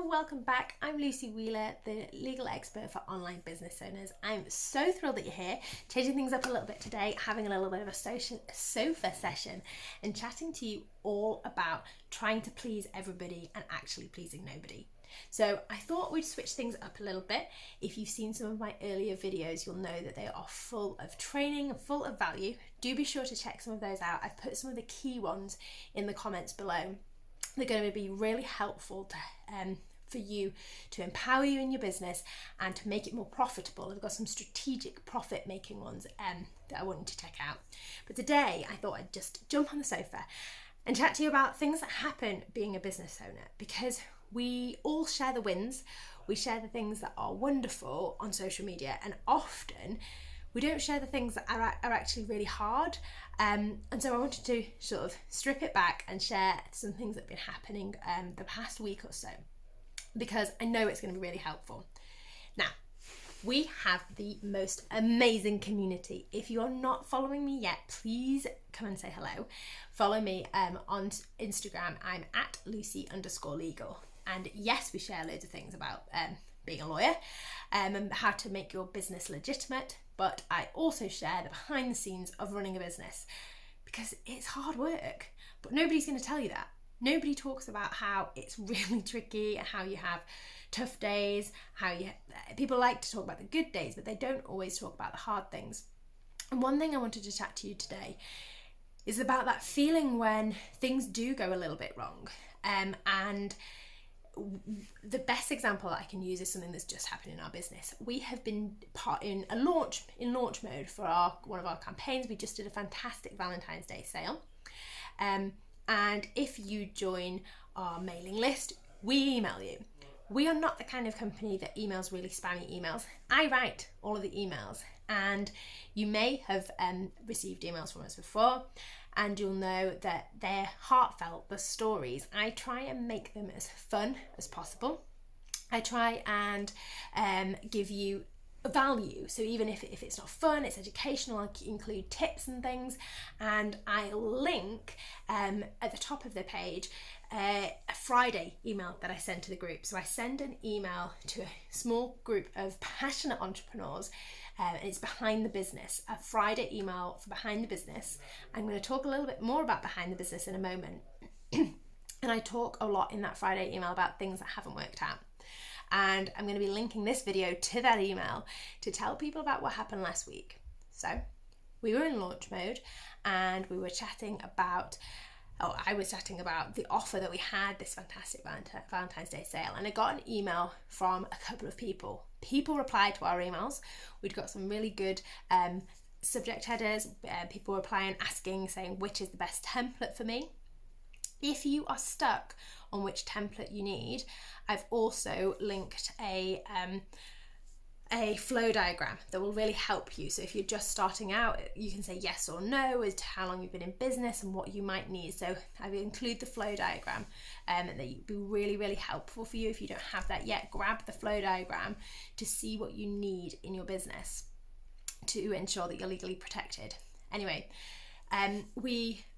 welcome back. I'm Lucy Wheeler, the legal expert for online business owners. I'm so thrilled that you're here, changing things up a little bit today, having a little bit of a sofa session and chatting to you all about trying to please everybody and actually pleasing nobody. So I thought we'd switch things up a little bit. If you've seen some of my earlier videos, you'll know that they are full of training and full of value. Do be sure to check some of those out. I've put some of the key ones in the comments below. They're going to be really helpful to, for you to empower you in your business and to make it more profitable. I've got some strategic profit making ones that I want you to check out. But today I thought I'd just jump on the sofa and chat to you about things that happen being a business owner, because we all share the wins, we share the things that are wonderful on social media, and often we don't share the things that are actually really hard. And so I wanted to sort of strip it back and share some things that have been happening the past week or so, because I know it's going to be really helpful. Now, we have the most amazing community. If you are not following me yet, please come and say hello. Follow me on Instagram. I'm at Lucy_legal. And yes, we share loads of things about being a lawyer and how to make your business legitimate. But I also share the behind the scenes of running a business, because it's hard work, but nobody's going to tell you that. Nobody talks about how it's really tricky and how you have tough days, people like to talk about the good days, but they don't always talk about the hard things. And one thing I wanted to chat to you today is about that feeling when things do go a little bit wrong. And the best example that I can use is something that's just happened in our business. We have been in launch mode for one of our campaigns. We just did a fantastic Valentine's Day sale. And if you join our mailing list, we email you. We are not the kind of company that emails really spammy emails. I write all of the emails, and you may have received emails from us before, and you'll know that they're heartfelt, the stories. I try and make them as fun as possible. I try and give you value. So even if it's not fun, it's educational, I'll include tips and things. And I'll link at the top of the page a Friday email that I send to the group. So I send an email to a small group of passionate entrepreneurs. And it's behind the business, a Friday email for behind the business. I'm going to talk a little bit more about behind the business in a moment. And I talk a lot in that Friday email about things that haven't worked out. And I'm going to be linking this video to that email to tell people about what happened last week. So we were in launch mode, and we were chatting about, I was chatting about the offer that we had, this fantastic Valentine's Day sale. And I got an email from a couple of people. People replied to our emails. We'd got some really good subject headers. People replying, asking, saying, which is the best template for me? If you are stuck on which template you need, I've also linked a flow diagram that will really help you. So if you're just starting out, you can say yes or no as to how long you've been in business and what you might need. So I will include the flow diagram, and that will be really, really helpful for you. If you don't have that yet, grab the flow diagram to see what you need in your business to ensure that you're legally protected. Anyway,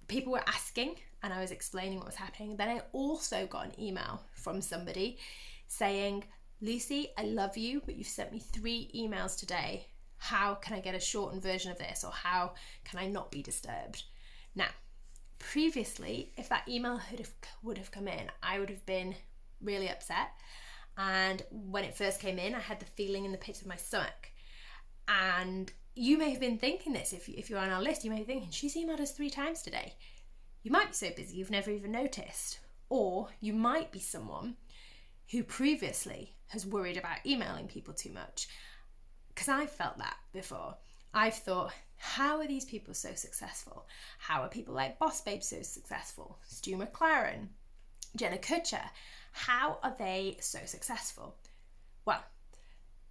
people were asking, and I was explaining what was happening. Then I also got an email from somebody saying, Lucy, I love you, but you've sent me 3 emails today. How can I get a shortened version of this, or how can I not be disturbed? Now, previously, if that email would have come in, I would have been really upset. And when it first came in, I had the feeling in the pit of my stomach. And you may have been thinking this, if you're on our list, you may be thinking, she's emailed us 3 times today. You might be so busy you've never even noticed. Or you might be someone who previously has worried about emailing people too much. Because I've felt that before. I've thought, how are these people so successful? How are people like Boss Babe so successful? Stu McLaren, Jenna Kutcher, how are they so successful? Well,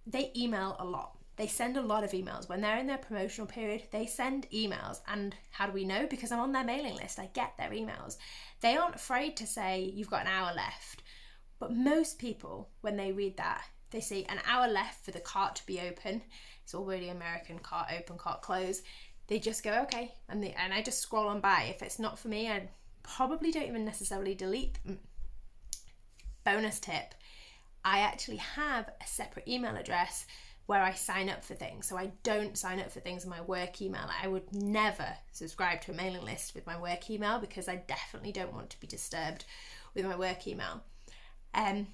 they email a lot. They send a lot of emails. When they're in their promotional period, they send emails. And how do we know? Because I'm on their mailing list. I get their emails. They aren't afraid to say, you've got an hour left. But most people, when they read that, they see an hour left for the cart to be open. It's already American, cart open, cart close. They just go, okay. And I just scroll on by. If it's not for me, I probably don't even necessarily delete them. Bonus tip. I actually have a separate email address where I sign up for things. So I don't sign up for things on my work email. I would never subscribe to a mailing list with my work email because I definitely don't want to be disturbed with my work email. And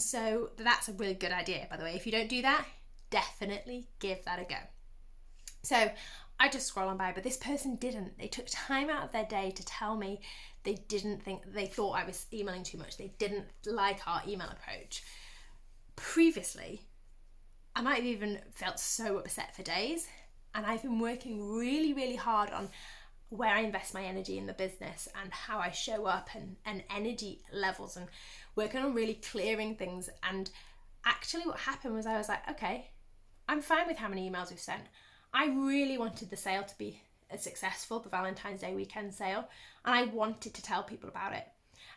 so that's a really good idea, by the way. If you don't do that, definitely give that a go. So I just scroll on by, but this person didn't. They took time out of their day to tell me they thought I was emailing too much. They didn't like our email approach. Previously, I might have even felt so upset for days, and I've been working really, really hard on where I invest my energy in the business and how I show up and energy levels, and working on really clearing things. And actually what happened was I was like, okay, I'm fine with how many emails we've sent. I really wanted the sale to be successful, the Valentine's Day weekend sale, and I wanted to tell people about it.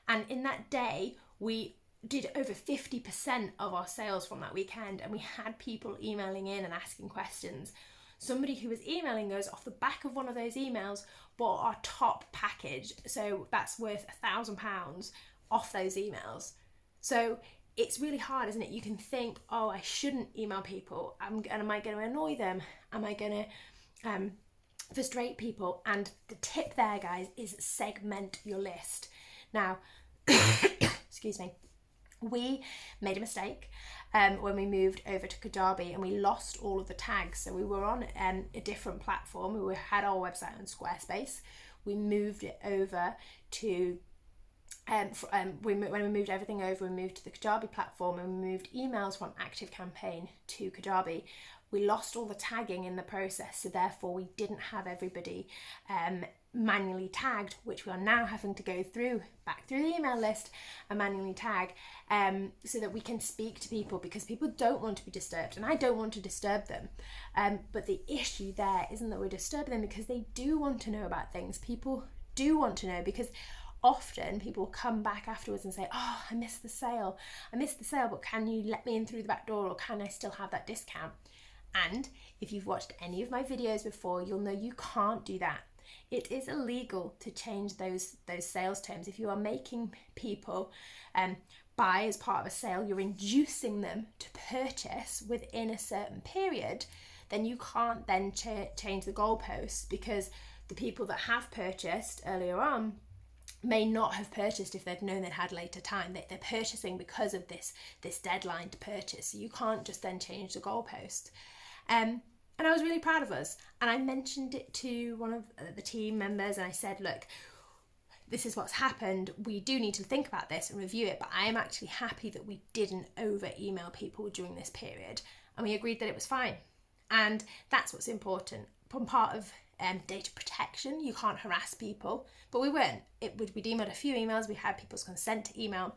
And in that day, we did over 50% of our sales from that weekend, and we had people emailing in and asking questions. Somebody who was emailing us off the back of one of those emails bought our top package, so that's worth £1,000 off those emails. So it's really hard, isn't it? You can think, oh, I shouldn't email people. Am I going to annoy them? Am I going to frustrate people? And the tip there, guys, is segment your list. Now, excuse me, we made a mistake when we moved over to Kajabi, and we lost all of the tags. So we were on a different platform. We had our website on Squarespace. We moved it over to when we moved everything over, we moved to the Kajabi platform, and we moved emails from ActiveCampaign to Kajabi. We lost all the tagging in the process, so therefore we didn't have everybody manually tagged, which we are now having to go back through the email list and manually tag, so that we can speak to people, because people don't want to be disturbed, and I don't want to disturb them. But the issue there isn't that we're disturbing them, because they do want to know about things. People do want to know, because often people come back afterwards and say, oh, I missed the sale, but can you let me in through the back door, or can I still have that discount? And if you've watched any of my videos before, you'll know you can't do that. It is illegal to change those sales terms. If you are making people buy as part of a sale, you're inducing them to purchase within a certain period, then you can't then change the goalposts, because the people that have purchased earlier on may not have purchased if they'd known they'd had later time. They're purchasing because of this deadline to purchase. So you can't just then change the goalpost. And I was really proud of us. And I mentioned it to one of the team members, and I said, look, this is what's happened. We do need to think about this and review it, but I am actually happy that we didn't over email people during this period. And we agreed that it was fine. And that's what's important. From part of data protection, you can't harass people, but we weren't. We'd emailed a few emails, we had people's consent to email,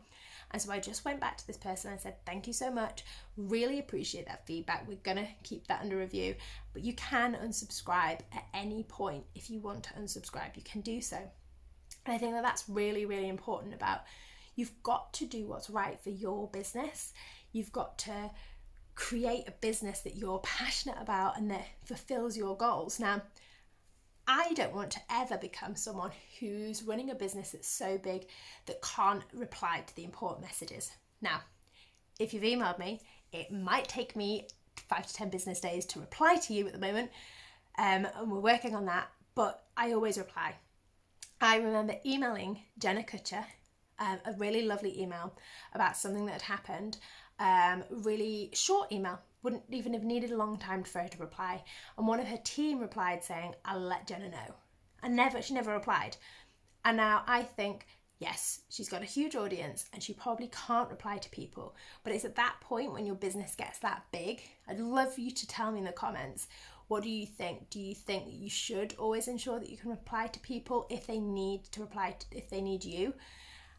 and so I just went back to this person and said, thank you so much, really appreciate that feedback, we're gonna keep that under review, but you can unsubscribe at any point. If you want to unsubscribe, you can do so. And I think that that's really, really important. You've got to do what's right for your business. You've got to create a business that you're passionate about and that fulfills your goals. Now, I don't want to ever become someone who's running a business that's so big that can't reply to the important messages. Now, if you've emailed me, it might take me 5 to 10 business days to reply to you at the moment, and we're working on that, but I always reply. I remember emailing Jenna Kutcher a really lovely email about something that had happened, really short email. Wouldn't even have needed a long time for her to reply. And one of her team replied saying, I'll let Jenna know. And she never replied. And now I think, yes, she's got a huge audience and she probably can't reply to people. But it's at that point when your business gets that big, I'd love for you to tell me in the comments, what do you think? Do you think that you should always ensure that you can reply to people if they need to reply, if they need you?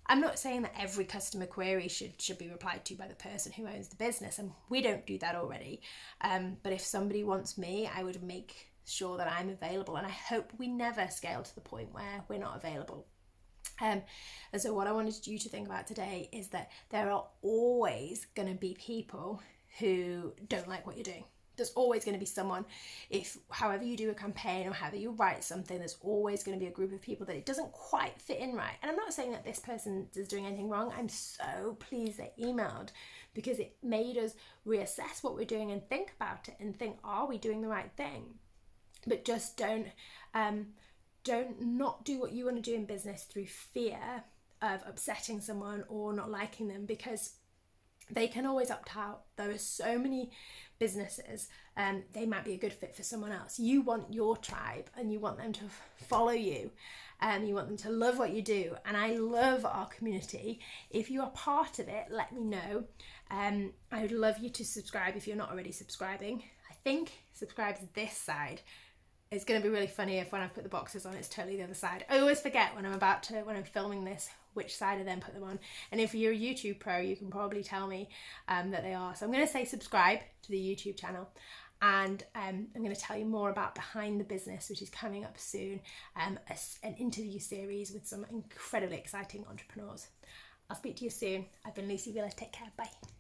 I'm not saying that every customer query should be replied to by the person who owns the business, and we don't do that already. But if somebody wants me, I would make sure that I'm available, and I hope we never scale to the point where we're not available. And so what I wanted you to think about today is that there are always going to be people who don't like what you're doing. There's always going to be someone, if however you do a campaign or however you write something, there's always going to be a group of people that it doesn't quite fit in right. And I'm not saying that this person is doing anything wrong. I'm so pleased they emailed, because it made us reassess what we're doing and think about it and think, are we doing the right thing? But just don't not do what you want to do in business through fear of upsetting someone or not liking them, because they can always opt out. There are so many businesses, they might be a good fit for someone else. You want your tribe and you want them to follow you, and you want them to love what you do. And I love our community. If you are part of it, let me know. I would love you to subscribe if you're not already subscribing. I think subscribe to this side. It's going to be really funny if when I put the boxes on, it's totally the other side. I always forget when I'm filming this, which side I then put them on. And if you're a YouTube pro, you can probably tell me that they are. So I'm going to say subscribe to the YouTube channel. And I'm going to tell you more about Behind the Business, which is coming up soon. An interview series with some incredibly exciting entrepreneurs. I'll speak to you soon. I've been Lucy Wheeler. Take care. Bye.